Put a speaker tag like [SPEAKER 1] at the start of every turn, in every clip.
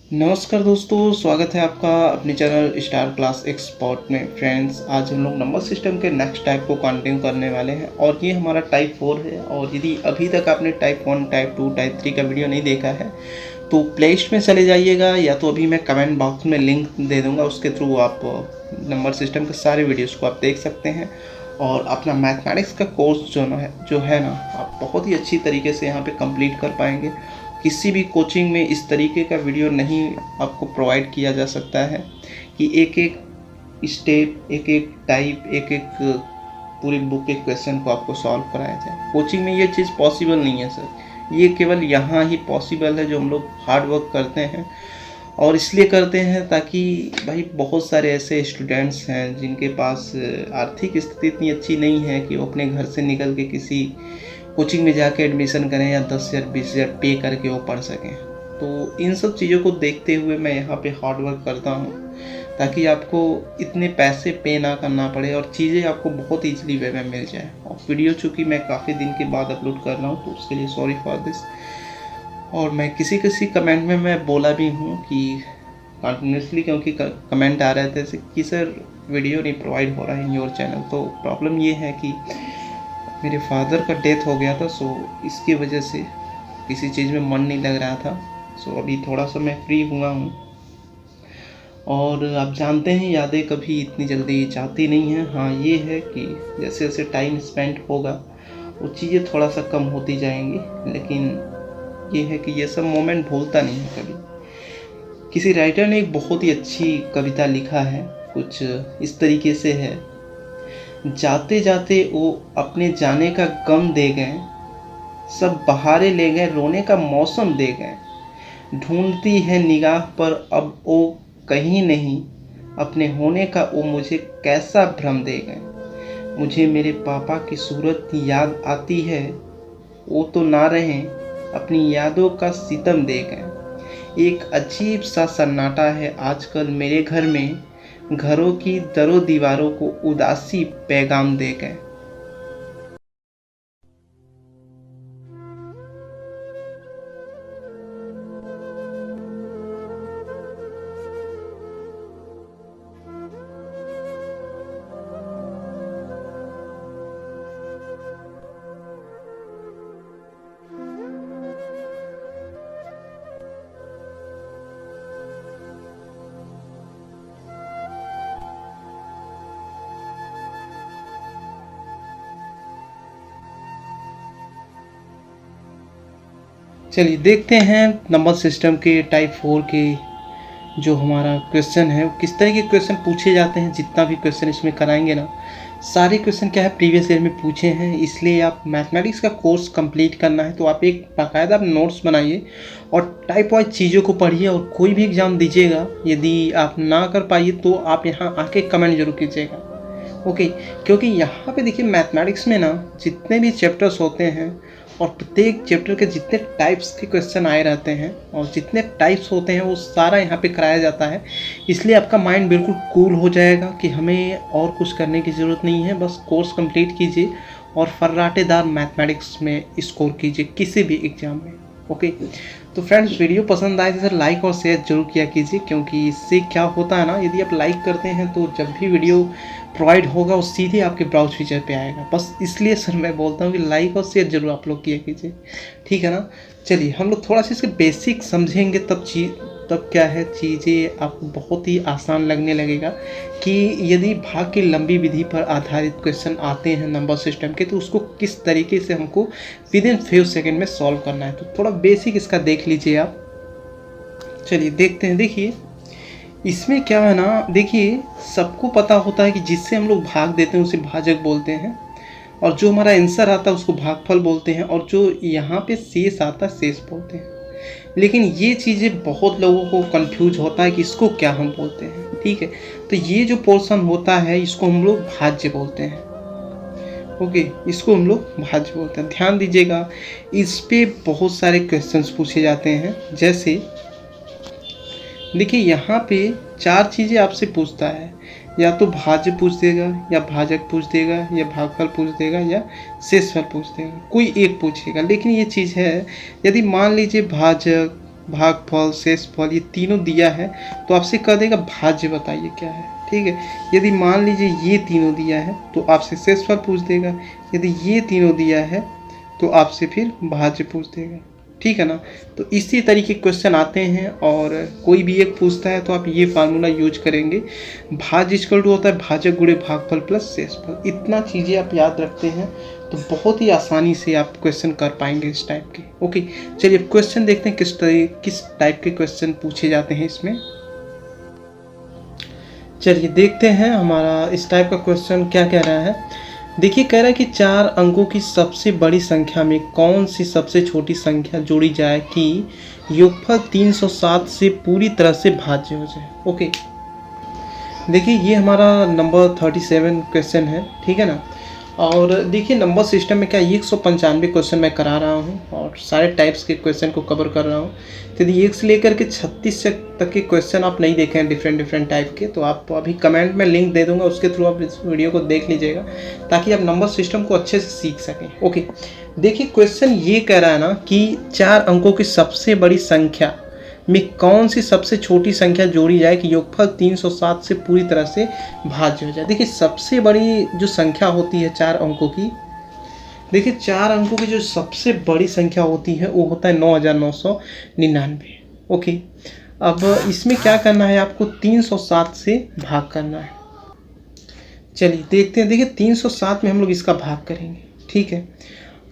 [SPEAKER 1] नमस्कार दोस्तों, स्वागत है आपका अपने चैनल स्टार क्लास एक्सपर्ट में। फ्रेंड्स, आज हम लोग नंबर सिस्टम के नेक्स्ट टाइप को कंटिन्यू करने वाले हैं और ये हमारा टाइप 4 है। और यदि अभी तक आपने टाइप 1, टाइप 2, टाइप 3 का वीडियो नहीं देखा है तो प्ले लिस्ट में चले जाइएगा, या तो अभी मैं कमेंट बॉक्स में लिंक दे दूँगा, उसके थ्रू आप नंबर सिस्टम के सारे वीडियोज़ को आप देख सकते हैं। और अपना मैथमेटिक्स का कोर्स जो है ना, आप बहुत ही अच्छी तरीके से यहाँ पे कंप्लीट कर पाएंगे। किसी भी कोचिंग में इस तरीके का वीडियो नहीं आपको प्रोवाइड किया जा सकता है कि एक एक स्टेप, एक एक टाइप, एक एक पूरी बुक के क्वेश्चन को आपको सॉल्व कराया जाए। कोचिंग में ये चीज़ पॉसिबल नहीं है सर, ये केवल यहाँ ही पॉसिबल है जो हम लोग हार्ड वर्क करते हैं। और इसलिए करते हैं ताकि भाई बहुत सारे ऐसे स्टूडेंट्स हैं जिनके पास आर्थिक स्थिति इतनी अच्छी नहीं है कि वो अपने घर से निकल के किसी कोचिंग में जाके एडमिशन करें या 10,000 20,000 पे करके वो पढ़ सकें। तो इन सब चीज़ों को देखते हुए मैं यहाँ पे हार्ड वर्क करता हूँ ताकि आपको इतने पैसे पे ना करना पड़े और चीज़ें आपको बहुत ईजिली वे में मिल जाए। और वीडियो चूँकि मैं काफ़ी दिन के बाद अपलोड कर रहा हूँ तो उसके लिए सॉरी फॉर दिस। और मैं किसी कमेंट में मैं बोला भी हूँ कि कंटिन्यूसली, क्योंकि कमेंट आ रहे थे कि सर वीडियो नहीं प्रोवाइड हो रहा है इन योर चैनल। तो प्रॉब्लम ये है कि मेरे फादर का डेथ हो गया था, सो इसकी वजह से किसी चीज़ में मन नहीं लग रहा था। सो अभी थोड़ा सा मैं फ्री हुआ हूँ। और आप जानते हैं यादें कभी इतनी जल्दी जाती नहीं हैं। हाँ, ये है कि जैसे जैसे टाइम स्पेंड होगा वो चीज़ें थोड़ा सा कम होती जाएंगी, लेकिन ये है कि ये सब मोमेंट भूलता नहीं है कभी। किसी राइटर ने एक बहुत ही अच्छी कविता लिखा है, कुछ इस तरीके से है। जाते जाते वो अपने जाने का गम दे गए, सब बहारे ले गए, रोने का मौसम दे गए। ढूंढती है निगाह पर अब वो कहीं नहीं, अपने होने का वो मुझे कैसा भ्रम दे गए। मुझे मेरे पापा की सूरत याद आती है, वो तो ना रहे, अपनी यादों का सितम दे गए। एक अजीब सा सन्नाटा है आजकल मेरे घर में, घरों की दरों दीवारों को उदासी पैगाम दे गए। चलिए देखते हैं नंबर सिस्टम के टाइप 4 के जो हमारा क्वेश्चन है वो किस तरह के क्वेश्चन पूछे जाते हैं। जितना भी क्वेश्चन इसमें कराएंगे ना, सारे क्वेश्चन क्या है प्रीवियस ईयर में पूछे हैं। इसलिए आप मैथमेटिक्स का कोर्स कंप्लीट करना है तो आप एक बाकायदा नोट्स बनाइए और टाइप वाइज चीज़ों को पढ़िए और कोई भी एग्ज़ाम दीजिएगा। यदि आप ना कर पाइए तो आप यहाँ आके कमेंट जरूर कीजिएगा, ओके। क्योंकि यहाँ पे देखिए मैथमेटिक्स में ना जितने भी चैप्टर्स होते हैं और प्रत्येक चैप्टर के जितने टाइप्स के क्वेश्चन आए रहते हैं और जितने टाइप्स होते हैं वो सारा यहाँ पे कराया जाता है। इसलिए आपका माइंड बिल्कुल कूल हो जाएगा कि हमें और कुछ करने की ज़रूरत नहीं है, बस कोर्स कंप्लीट कीजिए और फर्राटेदार मैथमेटिक्स में स्कोर कीजिए किसी भी एग्ज़ाम में, ओके। तो फ्रेंड्स, वीडियो पसंद आए तो लाइक और शेयर जरूर किया कीजिए, क्योंकि इससे क्या होता है ना, यदि आप लाइक करते हैं तो जब भी वीडियो प्रोवाइड होगा वो सीधे आपके ब्राउज फीचर पे आएगा। बस इसलिए सर मैं बोलता हूँ कि लाइक और शेयर जरूर आप लोग किया कीजिए, ठीक है ना। चलिए हम लोग थोड़ा सा इसके बेसिक समझेंगे, तब क्या है चीज़ें आपको बहुत ही आसान लगने लगेगा कि यदि भाग की लंबी विधि पर आधारित क्वेश्चन आते हैं नंबर सिस्टम के तो उसको किस तरीके से हमको विद इन फ्यू सेकेंड में सॉल्व करना है। तो थोड़ा बेसिक इसका देख लीजिए आप। चलिए देखते हैं। देखिए इसमें क्या है ना, देखिए सबको पता होता है कि जिससे हम लोग भाग देते हैं उसे भाजक बोलते हैं, और जो हमारा आंसर आता है उसको भागफल बोलते हैं, और जो यहाँ पे शेष आता है शेष बोलते हैं। लेकिन ये चीज़ें बहुत लोगों को कंफ्यूज होता है कि इसको क्या हम बोलते हैं, ठीक है। तो ये जो पोर्शन होता है इसको हम लोग भाज्य बोलते हैं, ओके। इसको हम लोग भाज्य बोलते हैं। ध्यान दीजिएगा, इस पे बहुत सारे क्वेश्चंस पूछे जाते हैं। जैसे देखिए यहाँ पे 4 चीज़ें आपसे पूछता है, या तो भाज्य पूछ देगा, या भाजक पूछ देगा, या भागफल पूछ देगा, या शेषफल पूछ देगा, कोई एक पूछेगा। लेकिन ये चीज़ है, यदि मान लीजिए भाजक, भागफल, शेषफल ये तीनों दिया है तो आपसे कह देगा भाज्य बताइए क्या है। ठीक है, यदि मान लीजिए ये तीनों दिया है तो आपसे शेषफल पूछ देगा, यदि ये तीनों दिया है तो आपसे फिर भाज्य पूछ देगा। ठीक है ना। तो इसी तरीके क्वेश्चन आते हैं और कोई भी एक पूछता है तो आप ये फार्मूला यूज करेंगे, भाज्य इक्वल टू होता है भाजक गुणे भागफल प्लस शेषफल। इतना चीज़ें आप याद रखते हैं तो बहुत ही आसानी से आप क्वेश्चन कर पाएंगे इस टाइप के। ओके, चलिए क्वेश्चन देखते हैं किस टाइप के क्वेश्चन पूछे जाते हैं इसमें। चलिए देखते हैं हमारा इस टाइप का क्वेश्चन क्या कह रहा है। देखिए कह रहा है कि 4 अंकों की सबसे बड़ी संख्या में कौन सी सबसे छोटी संख्या जोड़ी जाए कि योगफल 307 से पूरी तरह से भाज्य हो जाए। ओके, देखिए ये हमारा नंबर 37 क्वेश्चन है। ठीक है ना। और देखिए नंबर सिस्टम में क्या 195 क्वेश्चन मैं करा रहा हूँ और सारे टाइप्स के क्वेश्चन को कवर कर रहा हूँ। तो यदि 1 से लेकर के 36 तक के क्वेश्चन आप नहीं देखे हैं डिफरेंट टाइप के, तो आप अभी कमेंट में लिंक दे दूंगा, उसके थ्रू आप इस वीडियो को देख लीजिएगा ताकि आप नंबर सिस्टम को अच्छे से सीख सकें। ओके, देखिए क्वेश्चन ये कह रहा है ना कि 4 अंकों की सबसे बड़ी संख्या में कौन सी सबसे छोटी संख्या जोड़ी जाए कि योगफल 307 से पूरी तरह से भाज्य हो जाए। देखिए सबसे बड़ी जो संख्या होती है 4 अंकों की, देखिए 4 अंकों की जो सबसे बड़ी संख्या होती है वो होता है 9999। ओके, अब इसमें क्या करना है, आपको 307 से भाग करना है। चलिए देखते हैं। देखिए 307 में हम लोग इसका भाग करेंगे। ठीक है,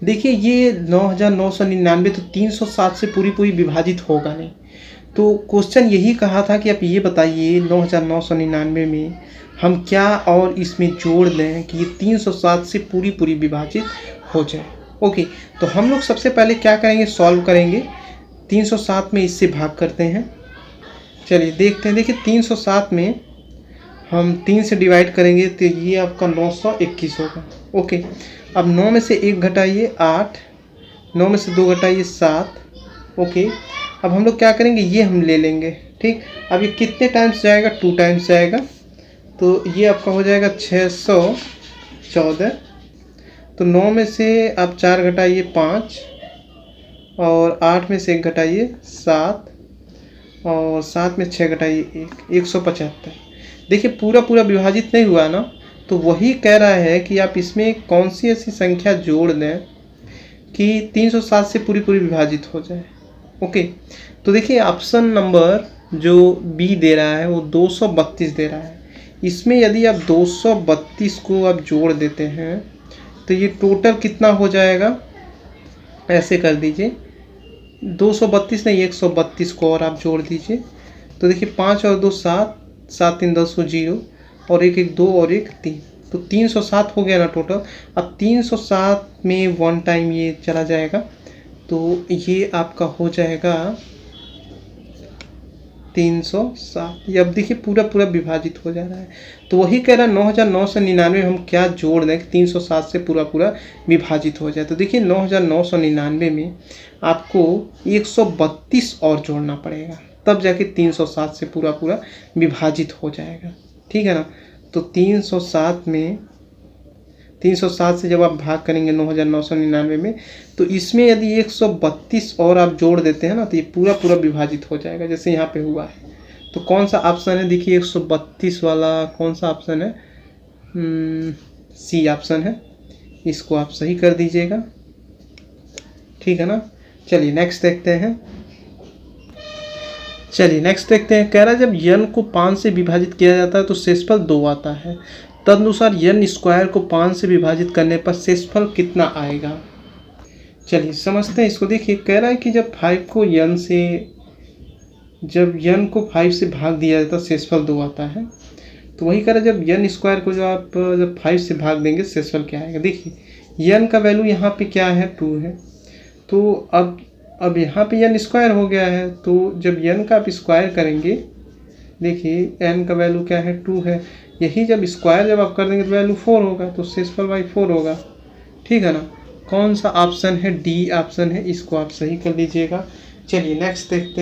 [SPEAKER 1] देखिए ये 9999 तो 307 से पूरी विभाजित होगा नहीं। तो क्वेश्चन यही कहा था कि आप ये बताइए 9999 में हम क्या और इसमें जोड़ लें कि ये 307 से पूरी विभाजित हो जाए। ओके, तो हम लोग सबसे पहले क्या करेंगे, सॉल्व करेंगे। 307 में इससे भाग करते हैं। चलिए देखते हैं। देखिए 307 में हम 3 से डिवाइड करेंगे तो ये आपका 921 होगा। ओके, अब 9 में से 1 घटाइए 8, 9 में से 2 घटाइए 7। ओके, अब हम लोग क्या करेंगे, ये हम ले लेंगे। ठीक, अब ये कितने टाइम्स जाएगा, 2 टाइम्स जाएगा, तो ये आपका हो जाएगा 614। तो 9 में से आप 4 घटाइए 5 और 8 में से 1 घटाइए 7 और 7 में 6 घटाइए 1, 175। देखिए पूरा विभाजित नहीं हुआ ना, तो वही कह रहा है कि आप इसमें कौन सी ऐसी संख्या जोड़ दें कि 307 से पूरी विभाजित हो जाए। ओके, तो देखिए ऑप्शन नंबर जो बी दे रहा है वो 232 दे रहा है। इसमें यदि आप 232 को आप जोड़ देते हैं तो ये टोटल कितना हो जाएगा, ऐसे कर दीजिए 232 नहीं 132 को और आप जोड़ दीजिए। तो देखिए 5 और 2 7, 7 3 10 को 0 और 1 1 2 और 1 3, तो 307 हो गया ना टोटल। अब 307 में 1 टाइम ये चला जाएगा तो ये आपका हो जाएगा 307। ये अब देखिए पूरा विभाजित हो जा रहा है। तो वही कह रहा है 9999 हम क्या जोड़ दें कि 307 से पूरा विभाजित हो जाए। तो देखिए 9999 में आपको 132 और जोड़ना पड़ेगा, तब जाके 307 से पूरा विभाजित हो जाएगा। ठीक है ना। तो 307 से जब आप भाग करेंगे 9999 में, तो इसमें यदि 132 और आप जोड़ देते हैं ना तो ये पूरा विभाजित हो जाएगा, जैसे यहाँ पे हुआ है। तो कौन सा ऑप्शन है, देखिए 132 वाला कौन सा ऑप्शन है, सी ऑप्शन है। इसको आप सही कर दीजिएगा। ठीक है ना। चलिए नेक्स्ट देखते हैं। कह रहा है जब n को 5 से विभाजित किया जाता है तो शेषफल 2 आता है, तदनुसार n स्क्वायर को 5 से विभाजित करने पर शेषफल कितना आएगा। चलिए समझते हैं इसको। देखिए कह रहा है कि जब 5 को n को 5 से भाग दिया जाता है शेषफल 2 आता है। तो वही कह रहा है जब n स्क्वायर को जब 5 से भाग देंगे शेषफल क्या आएगा। देखिए n का वैल्यू यहाँ पे क्या है, 2 है। तो अब यहाँ पे n स्क्वायर हो गया है, तो जब n का आप स्क्वायर करेंगे, देखिए n का वैल्यू क्या है, 2 है। यही जब स्क्वायर जब आप कर देंगे तो वैल्यू 4 होगा, तो शेषफल बाई 4 होगा। ठीक है ना। कौन सा ऑप्शन है, डी ऑप्शन है, इसको आप सही कर लीजिएगा। चलिए नेक्स्ट देखते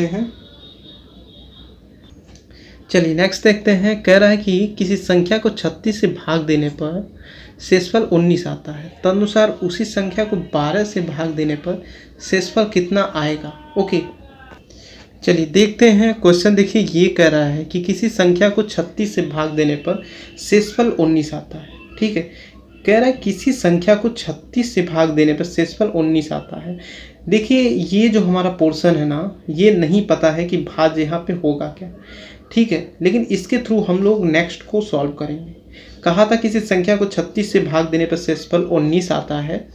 [SPEAKER 1] हैं। कह रहा है कि किसी संख्या को 36 से भाग देने पर शेषफल 19 आता है, तदनुसार उसी संख्या को 12 से भाग देने पर शेषफल कितना आएगा। ओके, चलिए देखते हैं क्वेश्चन। देखिए ये कह रहा है कि किसी संख्या को 36 से भाग देने पर शेषफल 19 आता है। ठीक है, कह रहा है किसी संख्या को 36 से भाग देने पर शेषफल 19 आता है। देखिए ये जो हमारा पोर्शन है ना, ये नहीं पता है कि भाज्य यहाँ पे होगा क्या। ठीक है, लेकिन इसके थ्रू हम लोग नेक्स्ट को सॉल्व करेंगे। कहा था किसी संख्या को 36 से भाग देने पर शेषफल 19 आता है।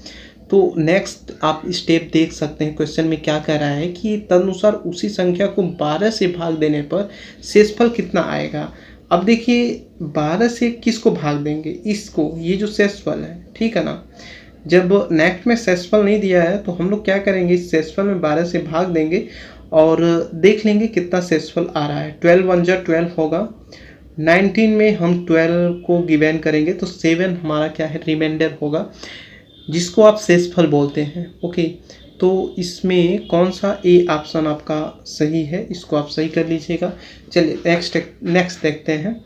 [SPEAKER 1] तो नेक्स्ट आप स्टेप देख सकते हैं, क्वेश्चन में क्या कह रहा है कि तदनुसार उसी संख्या को 12 से भाग देने पर शेषफल कितना आएगा। अब देखिए 12 से किसको भाग देंगे, इसको, ये जो शेषफल है, ठीक है ना। जब नेक्स्ट में शेषफल नहीं दिया है तो हम लोग क्या करेंगे, इस शेषफल में 12 से भाग देंगे और देख लेंगे कितना शेषफल आ रहा है। 12 1 जा 12 होगा। 19 में हम 12 को गिवन करेंगे तो 7 हमारा क्या है, रिमाइंडर होगा, जिसको आप शेषफल बोलते हैं। ओके, तो इसमें कौन सा ए ऑप्शन आपका सही है, इसको आप सही कर लीजिएगा। चलिए नेक्स्ट देखते हैं।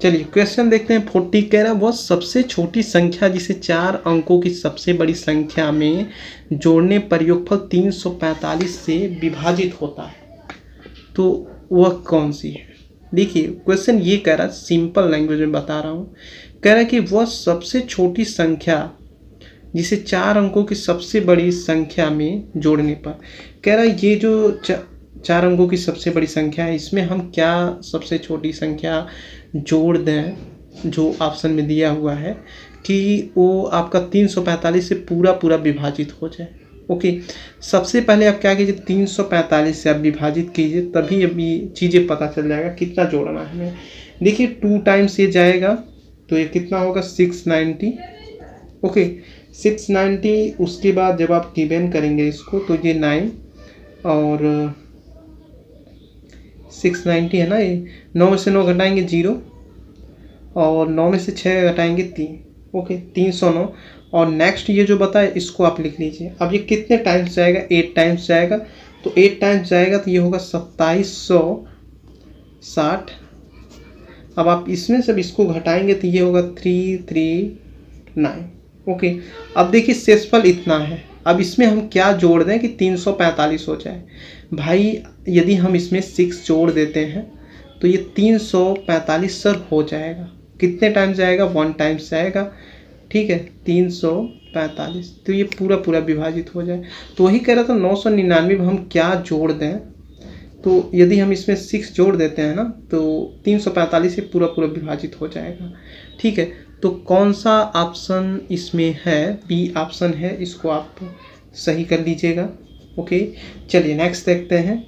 [SPEAKER 1] चलिए क्वेश्चन देखते हैं। 40 कह रहा है वह सबसे छोटी संख्या जिसे 4 अंकों की सबसे बड़ी संख्या में जोड़ने पर योगफल 345 से विभाजित होता है, तो वह कौन सी है। देखिए क्वेश्चन ये कह रहा है, सिंपल लैंग्वेज में बता रहा हूँ, कह रहा है कि वह सबसे छोटी संख्या जिसे 4 अंकों की सबसे बड़ी संख्या में जोड़ने पर, कह रहा है ये जो 4 अंकों की सबसे बड़ी संख्या है, इसमें हम क्या सबसे छोटी संख्या जोड़ दें, जो ऑप्शन में दिया हुआ है कि वो आपका 345 से पूरा विभाजित हो जाए। ओके, सबसे पहले आप क्या कीजिए, 345 से आप विभाजित कीजिए, तभी अभी चीज़ें पता चल जाएगा कितना जोड़ना है हमें। देखिए 2 टाइम्स ये जाएगा तो ये कितना होगा, 690। ओके, 690। उसके बाद जब आप गिवन करेंगे इसको तो ये 9 और 690 है ना, ये 9 में से 9 घटाएंगे 0 और 9 में से 6 घटाएंगे 3। ओके, 309। और नेक्स्ट ये जो बताए इसको आप लिख लीजिए। अब ये कितने टाइम्स जाएगा, 8 टाइम्स जाएगा, तो 8 टाइम्स जाएगा तो ये होगा 2760। अब आप इसमें से इसको घटाएंगे तो ये होगा 339। ओके, अब देखिए शेषफल इतना है। अब इसमें हम क्या जोड़ दें कि 345 हो जाए। भाई यदि हम इसमें 6 जोड़ देते हैं तो ये 345 सर हो जाएगा। कितने टाइम्स जाएगा, 1 टाइम्स जाएगा। ठीक है, 345, तो ये पूरा विभाजित हो जाए। तो वही कह रहा था 999 में हम क्या जोड़ दें, तो यदि हम इसमें 6 जोड़ देते हैं ना तो 345 से पूरा विभाजित हो जाएगा। ठीक है, तो कौन सा ऑप्शन इसमें है, बी ऑप्शन है, इसको आप सही कर लीजिएगा। ओके, चलिए नेक्स्ट देखते हैं।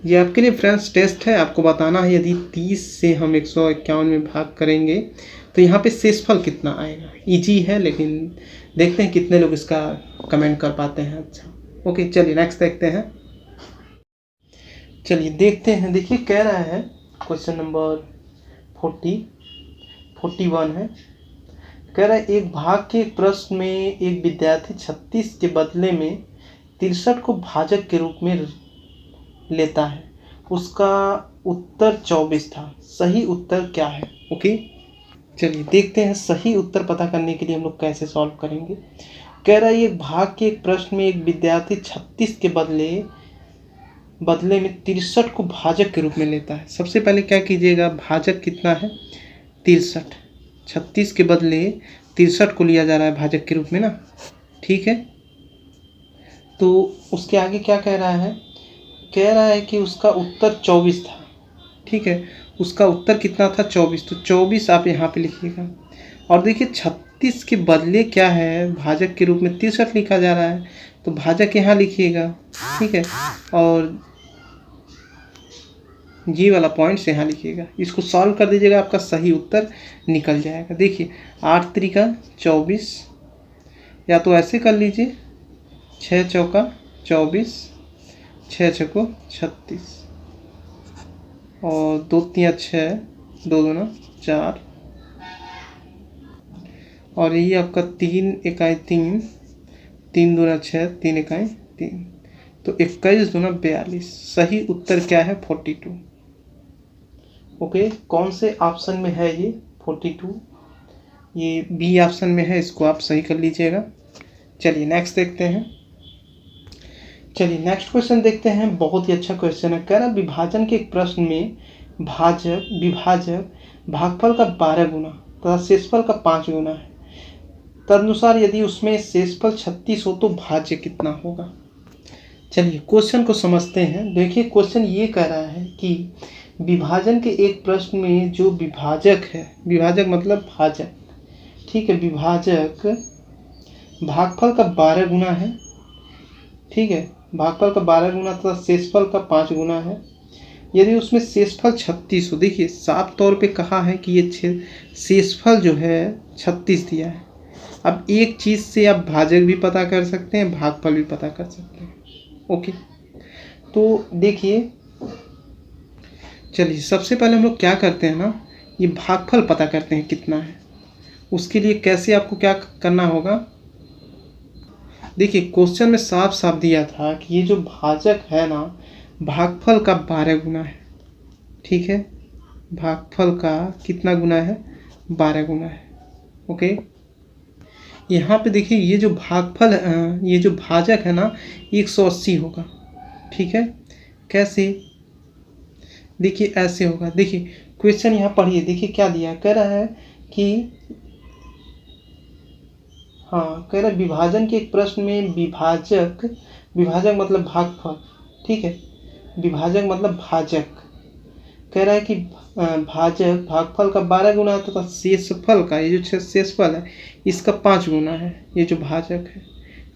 [SPEAKER 1] ये आपके लिए फ्रेंड्स टेस्ट है, आपको बताना है यदि 30 से हम 151 में भाग करेंगे तो यहाँ पे शेषफल कितना आएगा। इजी है, लेकिन देखते हैं कितने लोग इसका कमेंट कर पाते हैं। अच्छा, ओके, चलिए नेक्स्ट देखते हैं। चलिए देखते हैं। देखिए कह रहा है क्वेश्चन नंबर 41 है। कह रहा है एक भाग के प्रश्न में एक विद्यार्थी 36 के बदले में 63 को भाजक के रूप में लेता है, उसका उत्तर 24 था। सही उत्तर क्या है। ओके, चलिए देखते हैं सही उत्तर पता करने के लिए हम लोग कैसे सॉल्व करेंगे। कह रहा है एक भाग के एक प्रश्न में एक विद्यार्थी 36 के बदले में 63 को भाजक के रूप में लेता है। सबसे पहले क्या कीजिएगा, भाजक कितना है, 63। 36 के बदले 63 को लिया जा रहा है भाजक के रूप में ना। ठीक है, तो उसके आगे क्या कह रहा है, कह रहा है कि उसका उत्तर 24 था। ठीक है, उसका उत्तर कितना था, 24। तो 24 आप यहाँ पे लिखिएगा। और देखिए 36 के बदले क्या है, भाजक के रूप में 63 लिखा जा रहा है, तो भाजक यहाँ लिखिएगा। ठीक है, और ये वाला पॉइंट्स यहाँ लिखिएगा। इसको सॉल्व कर दीजिएगा, आपका सही उत्तर निकल जाएगा। देखिए 8 3 24, या तो ऐसे कर लीजिए, 6 चौका 24, 6 छक्को 36, और 2 3 6, 2 2 4, और ये आपका 3 इकाई 3, 3 2 6, 3 इकाई 3, तो 21 2 42। सही उत्तर क्या है, 42। ओके, कौन से ऑप्शन में है ये 42, ये बी ऑप्शन में है, इसको आप सही कर लीजिएगा। चलिए नेक्स्ट देखते हैं। चलिए नेक्स्ट क्वेश्चन देखते हैं। बहुत ही अच्छा क्वेश्चन है। कह रहा विभाजन के एक प्रश्न में विभाजक भागफल का 12 गुना तथा शेषफल का 5 गुना है। तदनुसार यदि उसमें शेषफल 36 हो तो भाज्य कितना होगा। चलिए क्वेश्चन को समझते हैं। देखिए क्वेश्चन ये कह रहा है कि विभाजन के एक प्रश्न में जो विभाजक है, विभाजक मतलब भाजक, ठीक है, विभाजक भागफल का 12 गुना है, ठीक है, भागफल का 12 गुना तथा शेषफल का 5 गुना है। यदि उसमें शेषफल 36 हो, देखिए साफ तौर पे कहा है कि ये शेषफल जो है 36 दिया है। अब एक चीज़ से आप भाजक भी पता कर सकते हैं, भागफल भी पता कर सकते हैं। ओके, तो देखिए चलिए सबसे पहले हम लोग क्या करते हैं ना, ये भागफल पता करते हैं कितना है। उसके लिए कैसे आपको क्या करना होगा, देखिए क्वेश्चन में साफ साफ दिया था कि ये जो भाजक है ना, भागफल का 12 गुना है, ठीक है, भागफल का कितना गुना है, 12 गुना है। ओके, यहाँ पे देखिए ये जो भागफल ये जो भाजक है ना 180 होगा, ठीक है। कैसे, देखिए ऐसे होगा। देखिए क्वेश्चन यहाँ पढ़िए, देखिए क्या दिया है, कह रहा है कि हाँ, कह रहा है विभाजन के एक प्रश्न में विभाजक मतलब भागफल, ठीक है, विभाजक मतलब भाजक, कह रहा है कि भाजक भागफल का 12 गुना है तथा शेषफल का, ये जो शेषफल है इसका 5 गुना है, ये जो भाजक है,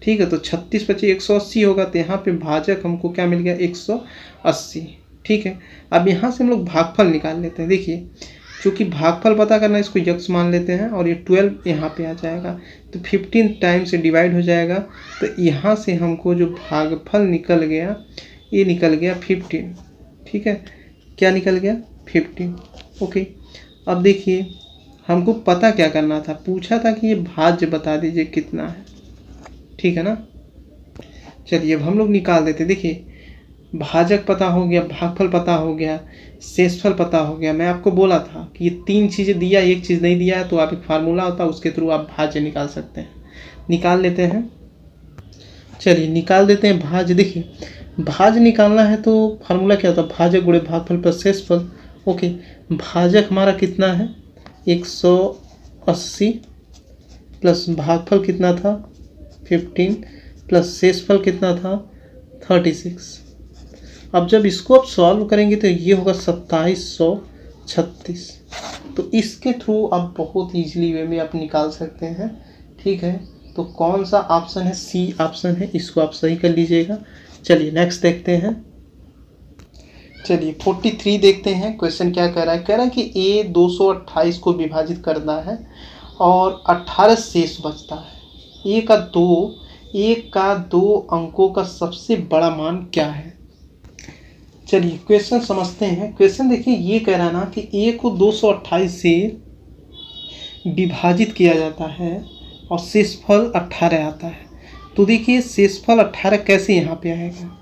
[SPEAKER 1] ठीक है। तो 36 × 25 180 होगा, तो यहाँ पे भाजक हमको क्या मिल गया, 180, ठीक है। अब यहाँ से हम लोग भागफल निकाल लेते हैं। देखिए चूँकि भागफल पता करना, इसको यक्ष मान लेते हैं और ये 12 यहाँ पे आ जाएगा, तो 15 टाइम से डिवाइड हो जाएगा। तो यहाँ से हमको जो भागफल निकल गया, ये निकल गया 15, ठीक है। क्या निकल गया, 15। ओके, अब देखिए हमको पता क्या करना था, पूछा था कि ये भाज्य बता दीजिए कितना है, ठीक है ना। चलिए अब हम लोग निकाल देते। देखिए भाजक पता हो गया, भागफल पता हो गया, शेषफल पता हो गया। मैं आपको बोला था कि ये 3 चीज़ें दिया, एक चीज़ नहीं दिया है, तो आप एक फार्मूला होता है उसके थ्रू आप भाज्य निकाल सकते हैं। निकाल लेते हैं, चलिए निकाल देते हैं भाज्य। देखिए भाज्य निकालना है तो फार्मूला क्या होता है, भाजक गुणे भागफल प्लस शेषफल। ओके, भाजक हमारा कितना है, 180 प्लस भागफल कितना था 15 प्लस शेषफल कितना था 36। अब जब इसको आप सॉल्व करेंगे तो ये होगा 2736। तो इसके थ्रू आप बहुत ईजिली वे में आप निकाल सकते हैं, ठीक है। तो कौन सा ऑप्शन है, सी ऑप्शन है, इसको आप सही कर लीजिएगा। चलिए नेक्स्ट देखते हैं। चलिए 43 देखते हैं। क्वेश्चन क्या कह रहा है, कह रहा है कि ए 228 को विभाजित करना है और 18 शेष बचता है। ए का दो अंकों का सबसे बड़ा मान क्या है। चलिए क्वेश्चन समझते हैं। क्वेश्चन देखिए ये कह रहा है ना कि ए को 228 से विभाजित किया जाता है और शेषफल 18 आता है। तो देखिए शेषफल 18 कैसे यहाँ पे आएगा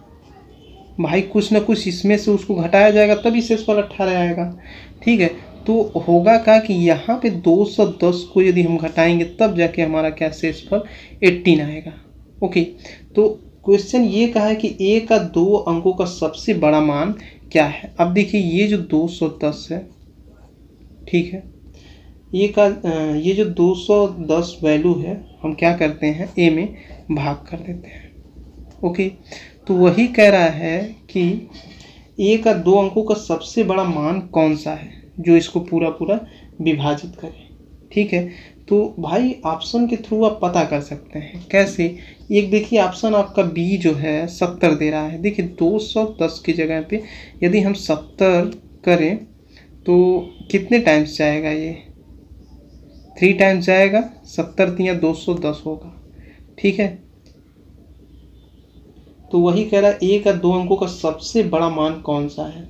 [SPEAKER 1] भाई, कुछ ना कुछ इसमें से उसको घटाया जाएगा तभी शेषफल 18 आएगा, ठीक है। तो होगा क्या कि यहाँ पे 210 को यदि हम घटाएंगे तब जाके हमारा क्या शेषफल 18 आएगा। ओके, तो क्वेश्चन ये कहा है कि ए का 2 अंकों का सबसे बड़ा मान क्या है। अब देखिए ये जो 210 है, ठीक है, ये जो 210 वैल्यू है हम क्या करते हैं, ए में भाग कर देते हैं। ओके, तो वही कह रहा है कि ए का 2 अंकों का सबसे बड़ा मान कौन सा है जो इसको पूरा विभाजित करे, ठीक है। तो भाई ऑप्शन के थ्रू आप पता कर सकते हैं। कैसे, एक देखिए ऑप्शन आपका बी जो है 70 दे रहा है। देखिए 210 की जगह पे यदि हम 70 करें तो कितने टाइम्स जाएगा, ये 3 टाइम्स जाएगा, 70 × 210 होगा, ठीक है। तो वही कह रहा है ए का 2 अंकों का सबसे बड़ा मान कौन सा है,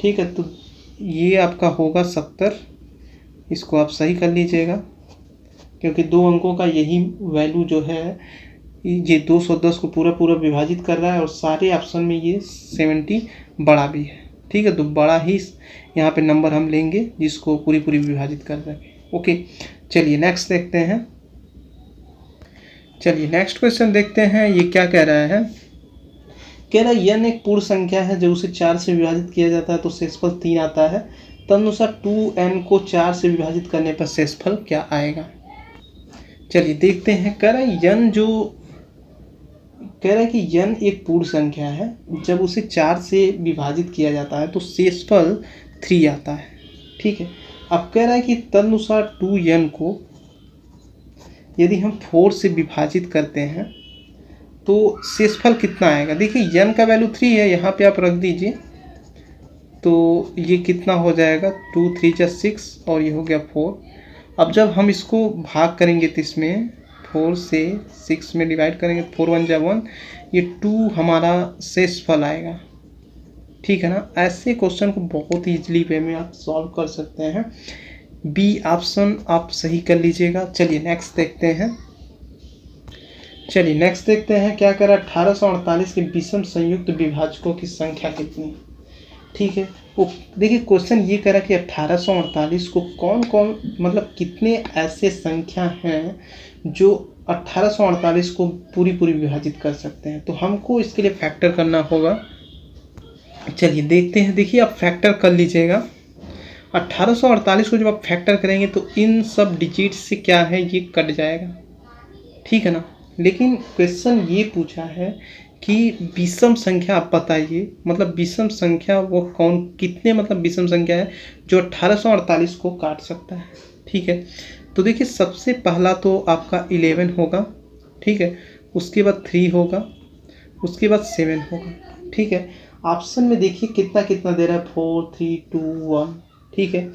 [SPEAKER 1] ठीक है। तो ये आपका होगा 70, इसको आप सही कर लीजिएगा क्योंकि 2 अंकों का यही वैल्यू जो है ये 210 को पूरा विभाजित कर रहा है और सारे ऑप्शन में ये 70 बड़ा भी है, ठीक है। तो बड़ा ही यहाँ पे नंबर हम लेंगे जिसको पूरी विभाजित कर सके। ओके, चलिए नेक्स्ट देखते हैं। चलिए नेक्स्ट क्वेश्चन देखते हैं। ये क्या कह रहा है, कह रहा है n एक पूर्ण संख्या है जब उसे 4 से विभाजित किया जाता है तो शेषफल 3 आता है, तदनुसार 2n को 4 से विभाजित करने पर शेषफल क्या आएगा। चलिए देखते हैं। कह रहा है कि n एक पूर्ण संख्या है, जब उसे 4 से विभाजित किया जाता है तो शेषफल 3 आता है। ठीक है, अब कह रहा है कि तदनुसार 2n को यदि हम 4 से विभाजित करते हैं तो शेषफल कितना आएगा। देखिए n का वैल्यू 3 है, यहाँ पे आप रख दीजिए तो ये कितना हो जाएगा, 2 3 जा 6 और ये हो गया 4। अब जब हम इसको भाग करेंगे तो इसमें 4 से 6 में डिवाइड करेंगे, 4 1 जा 1, ये 2 हमारा शेषफल आएगा। ठीक है ना। ऐसे क्वेश्चन को बहुत ईजिली वे में आप सॉल्व कर सकते हैं। बी ऑप्शन आप सही कर लीजिएगा। चलिए नेक्स्ट देखते हैं। क्या कह रहा है, 1848 के विषम संयुक्त विभाजकों की संख्या कितनी है। ठीक है, वो देखिए क्वेश्चन ये कह रहा है कि 1848 को कौन कौन मतलब कितने ऐसे संख्या हैं जो 1848 को पूरी विभाजित कर सकते हैं। तो हमको इसके लिए फैक्टर करना होगा। चलिए देखते हैं। देखिए आप फैक्टर कर लीजिएगा। 1848 को जब आप फैक्टर करेंगे तो इन सब डिजिट से क्या है, ये कट जाएगा। ठीक है ना। लेकिन क्वेश्चन ये पूछा है कि विषम संख्या आप बताइए, मतलब विषम संख्या वो कौन कितने मतलब विषम संख्या है जो 1848 को काट सकता है। ठीक है, तो देखिए सबसे पहला तो आपका 11 होगा। ठीक है, उसके बाद 3 होगा, उसके बाद 7 होगा। ठीक है, ऑप्शन में देखिए कितना कितना दे रहा है, 4 3 2 1। ठीक है,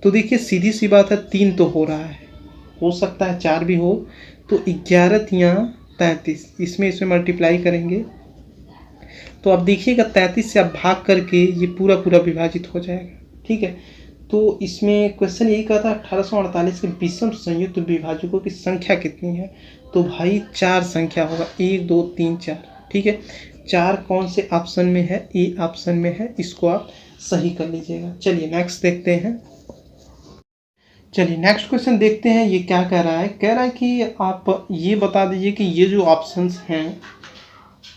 [SPEAKER 1] तो देखिए सीधी सी बात है 3 तो हो रहा है, हो सकता है 4 भी हो, तो 11 यहाँ 33, इसमें मल्टीप्लाई करेंगे तो अब देखिएगा 33 से आप भाग करके ये पूरा विभाजित हो जाएगा। ठीक है, तो इसमें क्वेश्चन यही कहा था 1848 के विषम संयुक्त विभाजकों की संख्या कितनी है। तो भाई 4 संख्या होगा, 1 2 3 4। ठीक है, 4 कौन से ऑप्शन में है, ए ऑप्शन में है, इसको आप सही कर लीजिएगा। चलिए नेक्स्ट देखते हैं। चलिए नेक्स्ट क्वेश्चन देखते हैं। ये क्या कह रहा है, कह रहा है कि आप ये बता दीजिए कि ये जो ऑप्शंस हैं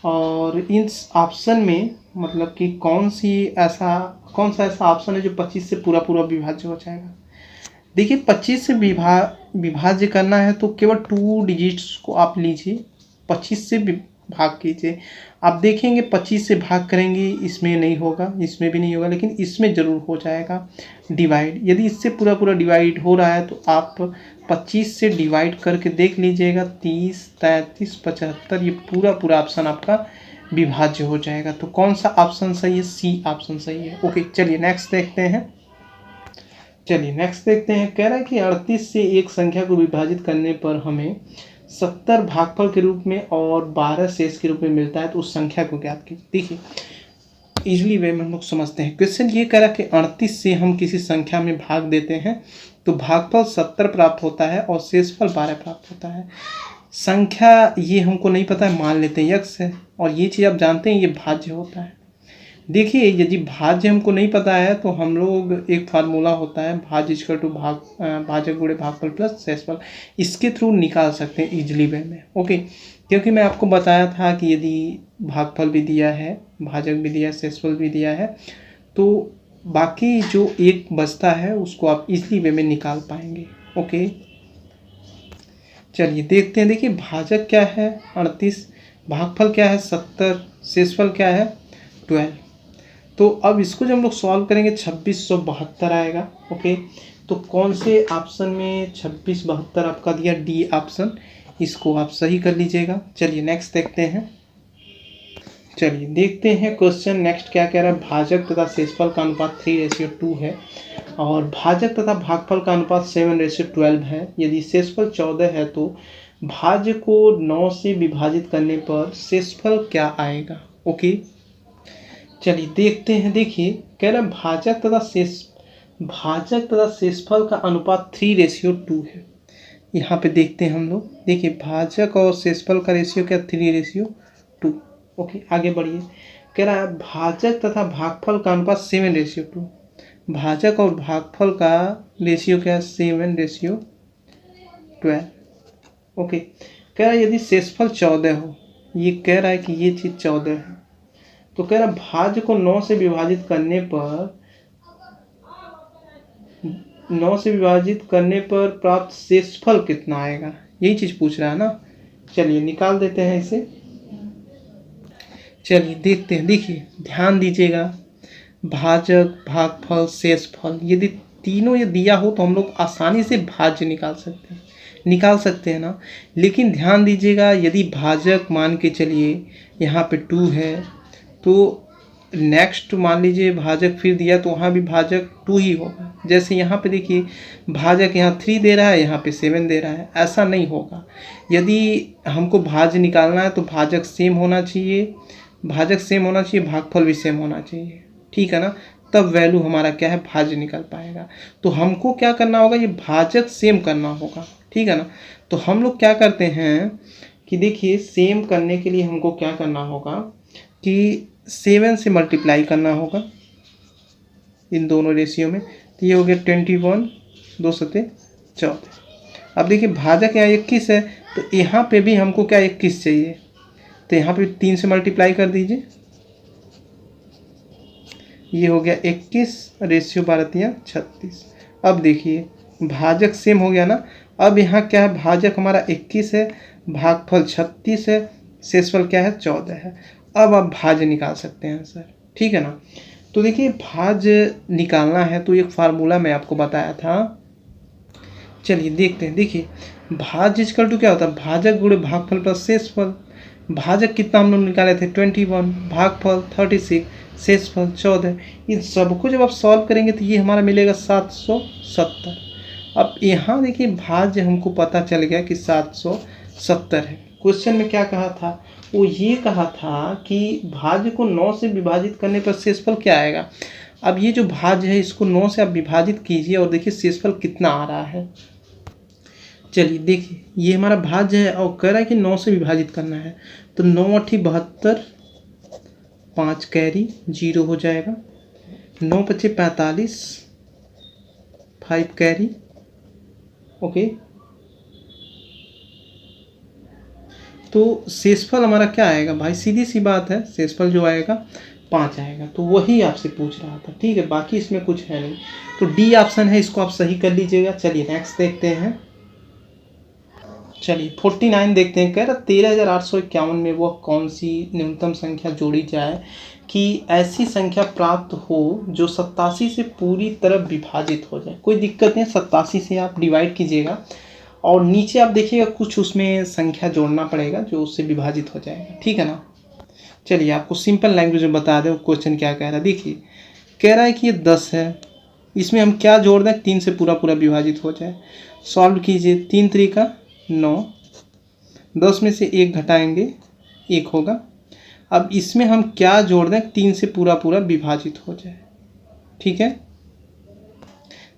[SPEAKER 1] और इस ऑप्शन में मतलब कि कौन सा ऐसा ऑप्शन है जो 25 से पूरा विभाज्य हो जाएगा। देखिए 25 से विभाज्य करना है तो केवल 2 डिजिट्स को आप लीजिए, 25 से भाग कीजिए। आप देखेंगे 25 से भाग करेंगे, इसमें नहीं होगा, इसमें भी नहीं होगा, लेकिन इसमें ज़रूर हो जाएगा डिवाइड। यदि इससे पूरा डिवाइड हो रहा है तो आप 25 से डिवाइड करके देख लीजिएगा, 30 33 75, ये पूरा ऑप्शन आपका विभाज्य हो जाएगा। तो कौन सा ऑप्शन सही है, सी ऑप्शन सही है। ओके, चलिए नेक्स्ट देखते हैं। कह रहा है कि 38 से एक संख्या को विभाजित करने पर हमें 70 भागफल के रूप में और 12 शेष के रूप में मिलता है, तो उस संख्या को ज्ञात कीजिए। देखिए इजली वे में हम लोग समझते हैं। क्वेश्चन ये कह रहा है कि 38 से हम किसी संख्या में भाग देते हैं तो भागफल 70 प्राप्त होता है और शेषफल 12 प्राप्त होता है। संख्या ये हमको नहीं पता है, मान लेते हैं x है, और ये चीज़ आप जानते हैं ये भाज्य होता है। देखिए यदि भाज्य हमको नहीं पता है तो हम लोग एक फार्मूला होता है भाज्य इक्वल टू भाजक गुणे भागफल प्लस शेषफल, इसके थ्रू निकाल सकते हैं इजली वे में। ओके, क्योंकि मैं आपको बताया था कि यदि भागफल भी दिया है, भाजक भी दिया है, शेषफल भी दिया है, तो बाकी जो एक बचता है उसको आप इजली वे में निकाल पाएंगे। ओके, चलिए देखते हैं। देखिए भाजक क्या है 38, भागफल क्या है 70, शेषफल क्या है 12। तो अब इसको जब हम लोग सॉल्व करेंगे 2672 आएगा। ओके, तो कौन से ऑप्शन में 2672 आपका दिया, डी ऑप्शन, इसको आप सही कर लीजिएगा। चलिए नेक्स्ट देखते हैं। क्वेश्चन नेक्स्ट क्या कह रहा है, भाजक तथा शेषफल का अनुपात 3:2 है और भाजक तथा भागफल का अनुपात 7:12 है। यदि शेषफल 14 है तो भाज्य को 9 से विभाजित करने पर शेषफल क्या आएगा। ओके, चलिए देखते हैं। देखिए कह रहा है भाजक तथा शेषफल का अनुपात 3:2 है। यहाँ पे देखते हैं हम लोग। देखिए भाजक और शेषफल का रेशियो क्या, 3:2। ओके, आगे बढ़िए। कह रहा है भाजक तथा भागफल का अनुपात 7:2। भाजक और भागफल का रेशियो क्या है, 7:12। ओके, कह रहा है यदि शेषफल 14 हो, ये कह रहा है कि ये चीज़ 14 है, तो कह रहा भाज्य को 9 से विभाजित करने पर 9 से विभाजित करने पर प्राप्त शेषफल कितना आएगा, यही चीज पूछ रहा है ना। चलिए निकाल देते हैं इसे। चलिए देखते हैं। देखिए ध्यान दीजिएगा, भाजक, भागफल, शेषफल, यदि तीनों ये दिया हो तो हम लोग आसानी से भाज्य निकाल सकते हैं ना। लेकिन ध्यान दीजिएगा, यदि भाजक मान के चलिए यहाँ पे 2 है, तो नेक्स्ट मान लीजिए भाजक फिर दिया तो वहाँ भी भाजक 2 ही होगा। जैसे यहाँ पे देखिए भाजक यहाँ 3 दे रहा है, यहाँ पे 7 दे रहा है, ऐसा नहीं होगा। यदि हमको भाज्य निकालना है तो भाजक सेम होना चाहिए, भागफल भी सेम होना चाहिए, ठीक है ना। तब वैल्यू हमारा क्या है, भाज्य निकल पाएगा। तो हमको क्या करना होगा, ये भाजक सेम करना होगा, ठीक है ना। तो हम लोग क्या करते हैं कि देखिए सेम करने के लिए हमको क्या करना होगा कि 7 से मल्टीप्लाई करना होगा इन दोनों रेशियो में। तो ये हो गया 21, 2 सते 14। अब देखिए भाजक यहाँ 21 है, तो यहाँ पे भी हमको क्या 21 चाहिए, तो यहाँ पे 3 से मल्टीप्लाई कर दीजिए। ये हो गया 21, रेशियो 12 36। अब देखिए भाजक सेम हो गया ना। अब यहाँ क्या है, भाजक हमारा 21 है, भागफल 36 है, शेषफल क्या है 14 है। अब आप भाज्य निकाल सकते हैं सर, ठीक है ना। तो देखिए भाज्य निकालना है तो एक फार्मूला मैं आपको बताया था। चलिए देखते हैं। देखिए भाज्य इक्वल टू क्या होता है, भाजक गुणे भागफल प्लस शेषफल। भाजक कितना हम लोग निकाले थे 21, भागफल 36, शेषफल 14। इन सबको जब आप सॉल्व करेंगे तो ये हमारा मिलेगा 770। अब यहाँ देखिए भाज्य हमको पता चल गया कि 770 है। क्वेश्चन में क्या कहा था, वो ये कहा था कि भाज्य को 9 से विभाजित करने पर शेषफल क्या आएगा। अब ये जो भाज्य है इसको 9 से आप विभाजित कीजिए और देखिए शेषफल कितना आ रहा है। चलिए देखिए ये हमारा भाज्य है और कह रहा है कि 9 से विभाजित करना है, तो 9 8 72, 5 कैरी 0 हो जाएगा, 9 5 45, 5 कैरी, ओके। तो शेषफल हमारा क्या आएगा भाई, सीधी सी बात है, शेषफल जो आएगा 5 आएगा। तो वही आपसे पूछ रहा था, ठीक है, बाकी इसमें कुछ है नहीं। तो डी ऑप्शन है, इसको आप सही कर लीजिएगा। चलिए नेक्स्ट देखते हैं। चलिए 49 देखते हैं। कह रहा 13,851 में वह कौन सी न्यूनतम संख्या जोड़ी जाए कि ऐसी संख्या प्राप्त हो जो 87 से पूरी तरह विभाजित हो जाए। कोई दिक्कत नहीं, 87 से आप डिवाइड कीजिएगा और नीचे आप देखिएगा कुछ उसमें संख्या जोड़ना पड़ेगा जो उससे विभाजित हो जाएगा, ठीक है ना। चलिए आपको सिंपल लैंग्वेज में बता दें क्वेश्चन क्या कह रहा है। देखिए कह रहा है कि ये 10 है, इसमें हम क्या जोड़ दें, 3 से पूरा विभाजित हो जाए। सॉल्व कीजिए, 3 3 का 9, 10 में से 1 घटाएंगे 1 होगा। अब इसमें हम क्या जोड़ दें, 3 से पूरा विभाजित हो जाए, ठीक है।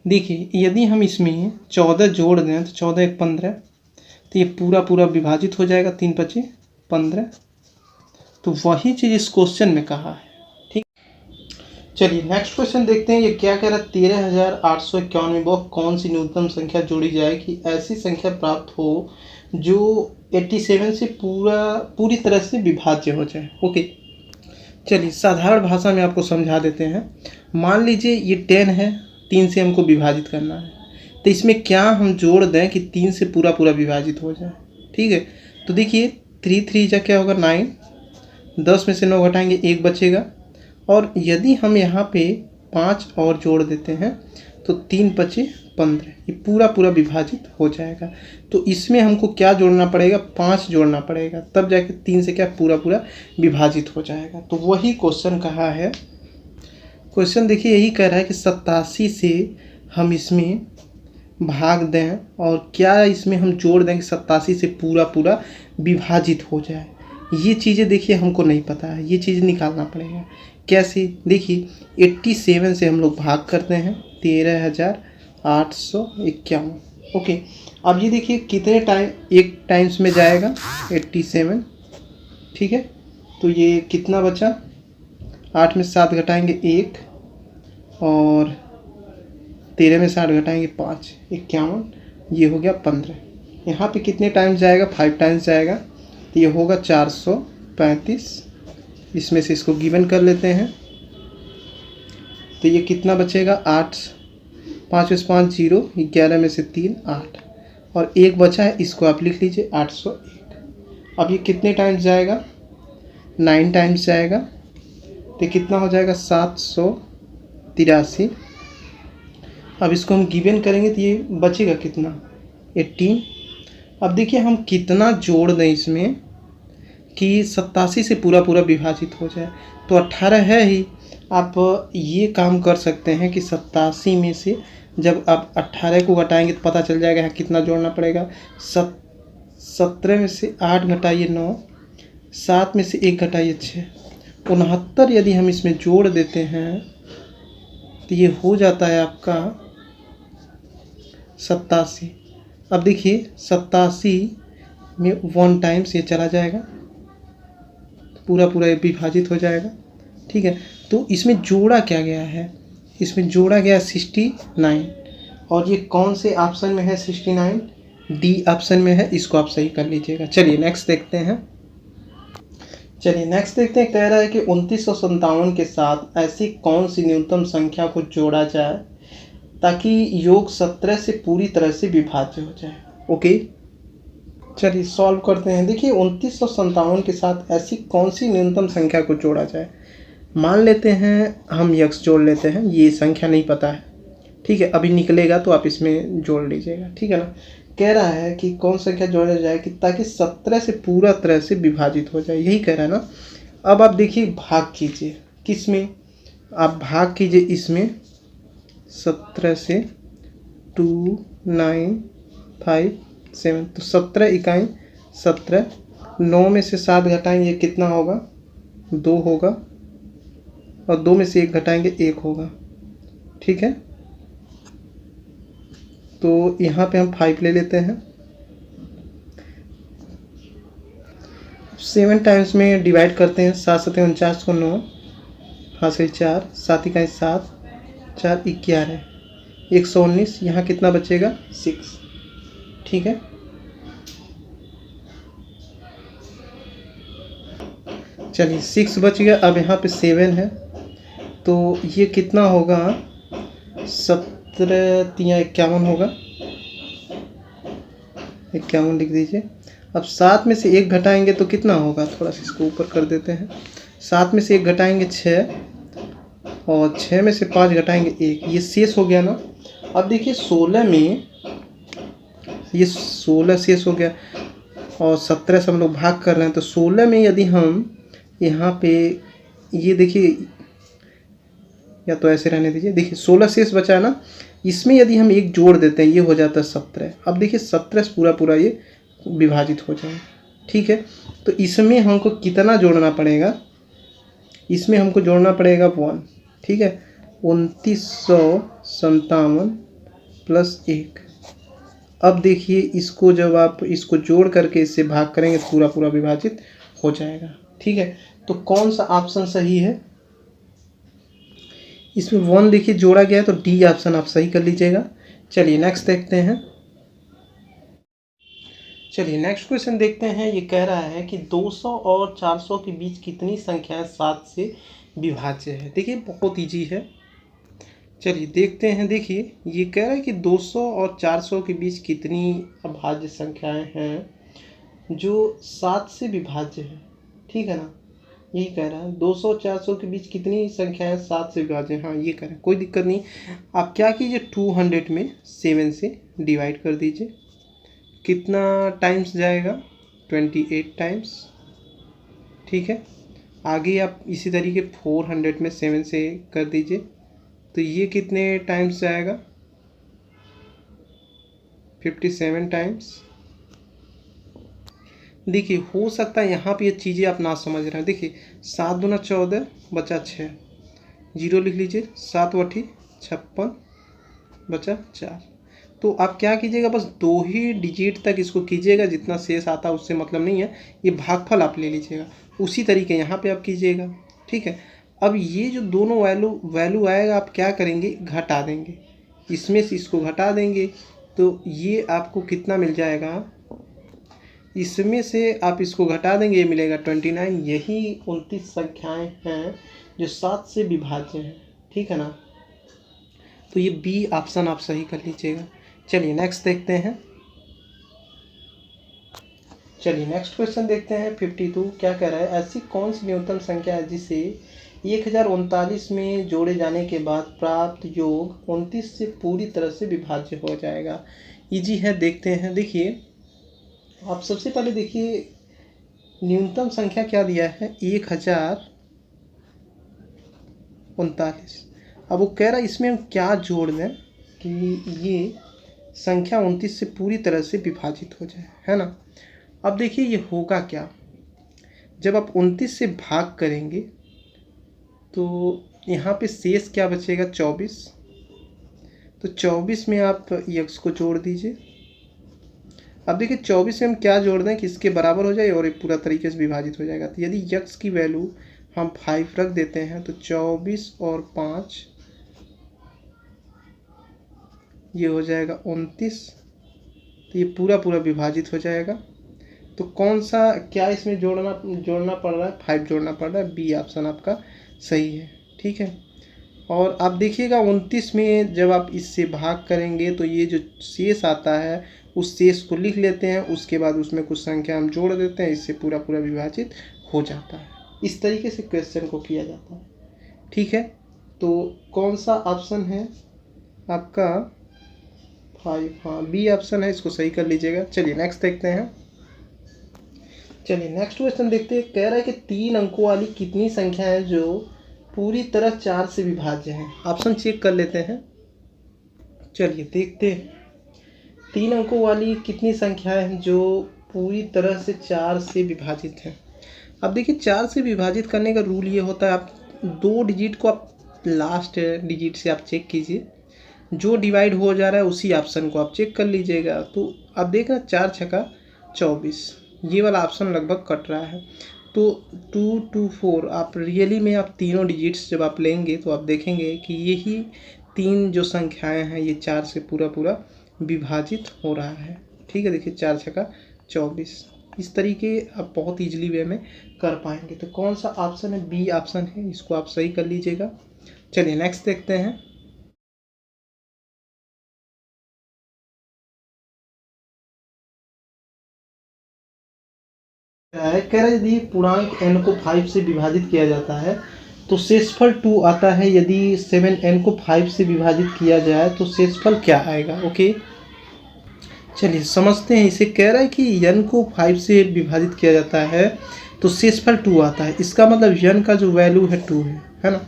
[SPEAKER 1] देखिए यदि हम इसमें 14 जोड़ दें तो 14 1 15, तो ये पूरा विभाजित हो जाएगा, 3 5 15। तो वही चीज़ इस क्वेश्चन में कहा है, ठीक। चलिए नेक्स्ट क्वेश्चन देखते हैं। ये क्या कह रहा है, 13,851 में वह कौन सी न्यूनतम संख्या जोड़ी जाए कि ऐसी संख्या प्राप्त हो जो 87 से पूरी तरह से विभाज्य हो जाए, ओके। चलिए साधारण भाषा में आपको समझा देते हैं। मान लीजिए ये 10 है, 3 से हमको विभाजित करना है, तो इसमें क्या हम जोड़ दें कि 3 से पूरा विभाजित हो जाए, ठीक है। तो देखिए 3 3 जा क्या होगा 9, 10 में से 9 घटाएंगे 1 बचेगा। और यदि हम यहाँ पे 5 और जोड़ देते हैं तो 3 5 15, ये पूरा विभाजित हो जाएगा। तो इसमें हमको क्या जोड़ना पड़ेगा, 5 जोड़ना पड़ेगा, तब जाके 3 से क्या पूरा विभाजित हो जाएगा। तो वही क्वेश्चन कहा है। क्वेश्चन देखिए यही कह रहा है कि 87 से हम इसमें भाग दें और क्या इसमें हम जोड़ दें कि 87 से पूरा विभाजित हो जाए। ये चीज़ें देखिए हमको नहीं पता है, ये चीज़ निकालना पड़ेगा। कैसे, देखिए 87 से हम लोग भाग करते हैं 13,851, ओके। अब ये देखिए कितने एक टाइम्स में जाएगा 87, ठीक है। तो ये कितना बचा, 8 में 7 घटाएंगे 1 और 13 में 7 घटाएंगे 5, 51, ये हो गया 15। यहाँ पे कितने टाइम्स जाएगा, 5 टाइम्स जाएगा, तो ये होगा 435 इसमें से इसको गिवन कर लेते हैं, तो ये कितना बचेगा 8, 5 में से 5 0, 11 में से 3 8, और एक बचा है, इसको आप लिख लीजिए 801। अब ये कितने टाइम्स जाएगा, 9 टाइम्स जाएगा, तो कितना हो जाएगा 783। अब इसको हम गिवन करेंगे तो ये बचेगा कितना 18। अब देखिए हम कितना जोड़ दें इसमें कि 87 से पूरा पूरा विभाजित हो जाए, तो 18 है ही। आप ये काम कर सकते हैं कि 87 में से जब आप 18 को घटाएंगे तो पता चल जाएगा कितना जोड़ना पड़ेगा। 17 में से 8 घटाइए 9, 7 में से 1 घटाइए 6, 69 यदि हम इसमें जोड़ देते हैं तो ये हो जाता है आपका 87। अब देखिए 87 में 1 टाइम्स ये चला जाएगा, पूरा पूरा ये विभाजित हो जाएगा। ठीक है, तो इसमें जोड़ा क्या गया है, इसमें जोड़ा गया 69, और ये कौन से ऑप्शन में है 69, डी ऑप्शन में है, इसको आप सही कर लीजिएगा। चलिए नेक्स्ट देखते हैं। कह रहा है कि 2957 के साथ ऐसी कौन सी न्यूनतम संख्या को जोड़ा जाए ताकि योग 17 से पूरी तरह से विभाज्य हो जाए। ओके, चलिए सॉल्व करते हैं। देखिए 2957 के साथ ऐसी कौन सी न्यूनतम संख्या को जोड़ा जाए। मान लेते हैं हम x जोड़ लेते हैं, ये संख्या नहीं पता है। ठीक है, अभी निकलेगा तो आप इसमें जोड़ लीजिएगा। ठीक है ना, कह रहा है कि कौन संख्या जोड़ा जाए कि ताकि 17 से पूरा तरह से विभाजित हो जाए, यही कह रहा है ना। अब आप देखिए भाग कीजिए, किस में, आप भाग कीजिए इसमें 17 से 2 9 5 7, तो 17 इकाई 17, 9 में से 7 घटाएंगे कितना होगा 2 होगा, और 2 में से 1 घटाएंगे 1 होगा। ठीक है, तो यहाँ पे हम 5 ले लेते हैं। 7 टाइम्स में डिवाइड करते हैं, 7 7 49 को 9, हाँ से 4, 7 इकाई 7, 4 11, 119, यहाँ कितना बचेगा 6। ठीक है, चलिए 6 बच गया। अब यहाँ पे 7 है, तो ये कितना होगा 17 3 51 होगा, 51 लिख दीजिए। अब 7 में से 1 घटाएंगे तो कितना होगा, थोड़ा सा इसको ऊपर कर देते हैं। 7 में से 1 घटाएंगे 6, और 6 में से 5 घटाएंगे 1, ये शेष हो गया ना। अब देखिए 16 में ये 16 शेष हो गया, और 17 से हम लोग भाग कर रहे हैं, तो 16 में यदि हम यहाँ पे ये देखिए, या तो ऐसे रहने दीजिए, देखिए 16 शेष बचा है ना, इसमें यदि हम 1 जोड़ देते हैं ये हो जाता है 17। अब देखिए 17 से पूरा पूरा ये विभाजित हो जाए। ठीक है, तो इसमें हमको कितना जोड़ना पड़ेगा, इसमें हमको जोड़ना पड़ेगा 1। ठीक है, 2957 प्लस 1। अब देखिए इसको जब आप इसको जोड़ करके इससे भाग करेंगे तो पूरा पूरा विभाजित हो जाएगा। ठीक है, तो कौन सा ऑप्शन सही है, इसमें 1 देखिए जोड़ा गया है, तो डी ऑप्शन आप सही कर लीजिएगा। चलिए नेक्स्ट देखते हैं। चलिए नेक्स्ट क्वेश्चन देखते हैं। ये कह रहा है कि 200 और 400 के बीच कितनी संख्याएं 7 से विभाज्य है। देखिए बहुत इजी है, चलिए देखते हैं। देखिए ये कह रहा है कि 200 और 400 के बीच कितनी अभाज्य संख्याएं हैं जो 7 से विभाज्य है। ठीक है ना, यही कह रहा है 200 और 400 के बीच कितनी संख्याएं 7 से विभाज्य है। हाँ ये कह रहा है, कोई दिक्कत नहीं। आप क्या कीजिए 200 में 7 से डिवाइड कर दीजिए, कितना टाइम्स जाएगा 28 टाइम्स। ठीक है, आगे आप इसी तरीके 400 में 7 से कर दीजिए, तो ये कितने टाइम्स जाएगा 57 टाइम्स। देखिए हो सकता है यहाँ पे ये चीज़ें आप ना समझ रहे हैं। देखिए 7 दूना 14 बचा 6, 0 लिख लीजिए, 7 8 56 बचा 4। तो आप क्या कीजिएगा, बस 2 ही डिजिट तक इसको कीजिएगा, जितना शेष आता है उससे मतलब नहीं है, ये भागफल आप ले लीजिएगा। उसी तरीके यहाँ पे आप कीजिएगा। ठीक है, अब ये जो दोनों वैल्यू आएगा आप क्या करेंगे, घटा देंगे, इसमें से इसको घटा देंगे, तो ये आपको कितना मिल जाएगा, इसमें से आप इसको घटा देंगे, ये मिलेगा 29। यही 29 संख्याएं हैं जो 7 से विभाज्य हैं, ठीक है ना। तो ये बी ऑप्शन आप सही कर लीजिएगा। चलिए नेक्स्ट देखते हैं। चलिए नेक्स्ट क्वेश्चन देखते हैं 52। क्या कह रहा है, ऐसी कौन सी न्यूनतम संख्या है जिसे 1039 में जोड़े जाने के बाद प्राप्त योग 29 से पूरी तरह से विभाज्य हो जाएगा। इजी है, देखते हैं। देखिए आप सबसे पहले देखिए न्यूनतम संख्या क्या दिया है, 1039। अब वो कह रहा है इसमें हम क्या जोड़ दें कि ये संख्या 29 से पूरी तरह से विभाजित हो जाए, है ना। अब देखिए ये होगा क्या, जब आप 29 से भाग करेंगे तो यहाँ पे शेष क्या बचेगा, 24। तो 24 में आप यक्स को जोड़ दीजिए। अब देखिए 24 में हम क्या जोड़ दें कि इसके बराबर हो जाए और ये पूरा तरीके से विभाजित हो जाएगा। तो यदि यक्स की वैल्यू हम 5 रख देते हैं तो 24 और 5 ये हो जाएगा 29। तो ये पूरा विभाजित हो जाएगा। तो कौन सा क्या इसमें जोड़ना पड़ रहा है, 5 जोड़ना पड़ रहा है। बी ऑप्शन आपका सही है, ठीक है। और आप देखिएगा 29 में जब आप इससे भाग करेंगे तो ये जो शेष आता है उस शेष को लिख लेते हैं, उसके बाद उसमें कुछ संख्या हम जोड़ देते हैं, इससे पूरा विभाजित हो जाता है। इस तरीके से क्वेश्चन को किया जाता है, ठीक है। तो कौन सा ऑप्शन है आपका, 5, हाँ बी ऑप्शन है, इसको सही कर लीजिएगा। चलिए नेक्स्ट देखते हैं। चलिए नेक्स्ट क्वेश्चन देखते हैं। कह रहा है कि 3 अंकों वाली कितनी संख्या है जो पूरी तरह 4 से विभाज्य है। ऑप्शन चेक कर लेते हैं। चलिए देखते हैं 3 अंकों वाली कितनी संख्या है जो पूरी तरह से 4 से विभाजित है। अब देखिए 4 से विभाजित करने का रूल ये होता है, आप 2 डिजिट को आप लास्ट डिजिट से आप चेक कीजिए, जो डिवाइड हो जा रहा है उसी ऑप्शन को आप चेक कर लीजिएगा। तो अब देखना 4 छक्का 24, ये वाला ऑप्शन लगभग कट रहा है। तो 2, 2, 4 आप रियली में आप तीनों डिजिट्स जब आप लेंगे तो आप देखेंगे कि यही 3 जो संख्याएं हैं ये 4 से पूरा विभाजित हो रहा है, ठीक है। देखिए 4 छक्का 24, इस तरीके आप बहुत ईजिली वे में कर पाएंगे। तो कौन सा ऑप्शन है, बी ऑप्शन है, इसको आप सही कर लीजिएगा। चलिए नेक्स्ट देखते हैं। कह रहे यदि पूर्णांक n को 5 से विभाजित किया जाता है तो शेषफल 2 आता है। यदि 7n को 5 से विभाजित किया जाए तो शेषफल क्या आएगा। ओके चलिए समझते हैं इसे। कह रहा है कि n को 5 से विभाजित किया जाता है तो शेषफल 2 आता है। इसका मतलब n का जो वैल्यू है 2 है ना।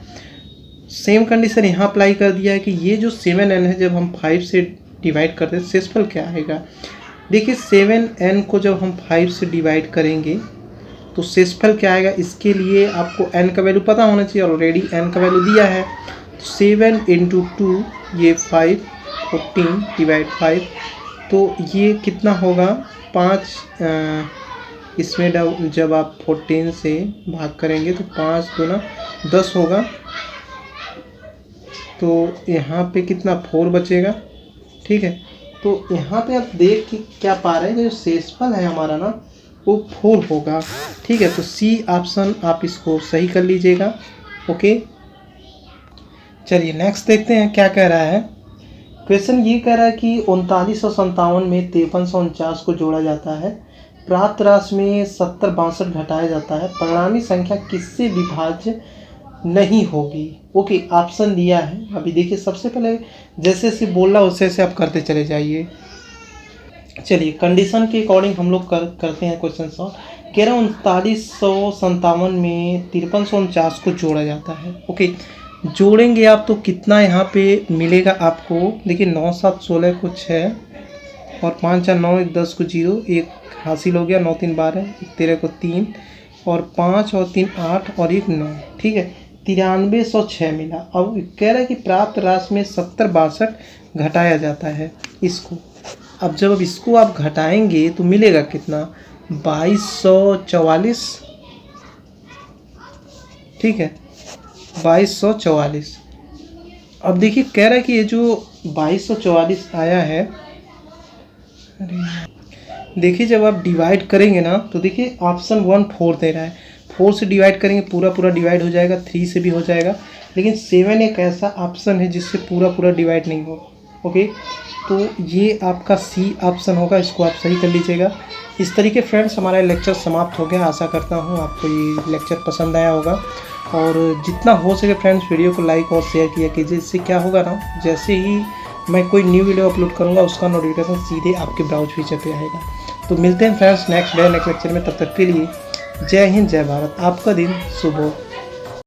[SPEAKER 1] सेम कंडीशन यहाँ अप्लाई कर दिया है कि ये जो 7n है जब हम 5 से डिवाइड करते हैं शेषफल क्या आएगा। देखिए 7n को जब हम 5 से डिवाइड करेंगे तो शेषफल क्या आएगा। इसके लिए आपको n का वैल्यू पता होना चाहिए, ऑलरेडी n का वैल्यू दिया है। तो 7 × 2 ये 5, 14 डिवाइड 5, तो ये कितना होगा 5। इसमें जब आप 14 से भाग करेंगे तो 5 दूना 10 होगा। तो यहाँ पे कितना 4 बचेगा, ठीक है। तो यहाँ पे आप देख के क्या पा रहे हैं कि जो शेषफल है हमारा ना वो 4 होगा, ठीक है। तो सी ऑप्शन आप इसको सही कर लीजिएगा। ओके चलिए नेक्स्ट देखते हैं क्या कह रहा है। क्वेश्चन ये कह रहा है कि 3957 में 5349 को जोड़ा जाता है, प्राप्त राशि में 7062 घटाया जाता है, परिणामी संख्या किससे विभाज्य नहीं होगी। ओके ऑप्शन दिया है। अभी देखिए सबसे पहले जैसे जैसे बोल रहा वैसे वैसे आप करते चले जाइए। चलिए कंडीशन के अकॉर्डिंग हम लोग करते हैं क्वेश्चन सॉल्व। कह रहा है 3957 में 5349 को जोड़ा जाता है। ओके जोड़ेंगे आप तो कितना यहाँ पे मिलेगा आपको। देखिए 9 7 16 को 6 और 5 4 9 1 10 को 0, 1 हासिल हो गया, 9 3 12, 1 13 को 3 और 5 और 3 8 और 1 9, ठीक है। 9306 मिला। अब कह रहा है कि प्राप्त राशि में 7062 घटाया जाता है इसको। अब जब इसको आप घटाएंगे तो मिलेगा कितना 2244, ठीक है 2244। अब देखिए कह रहा है कि ये जो 2244 आया है, देखिए जब आप डिवाइड करेंगे ना तो देखिए ऑप्शन 1 4 दे रहा है, 4 से डिवाइड करेंगे पूरा पूरा डिवाइड हो जाएगा, 3 से भी हो जाएगा, लेकिन 7 एक ऐसा ऑप्शन है जिससे पूरा पूरा डिवाइड नहीं हो। ओके, तो ये आपका सी ऑप्शन होगा, इसको आप सही कर लीजिएगा। इस तरीके फ्रेंड्स हमारा लेक्चर समाप्त हो गया। आशा करता हूँ आपको ये लेक्चर पसंद आया होगा, और जितना हो सके फ्रेंड्स वीडियो को लाइक और शेयर किया कीजिए। इससे क्या होगा ना, जैसे ही मैं कोई न्यू वीडियो अपलोड करूँगा उसका नोटिफिकेशन सीधे आपके ब्राउज फीचर पे आएगा। तो मिलते हैं friends next day next lecture में, तब तक के लिए जय हिंद जय भारत। आपका दिन शुभ हो।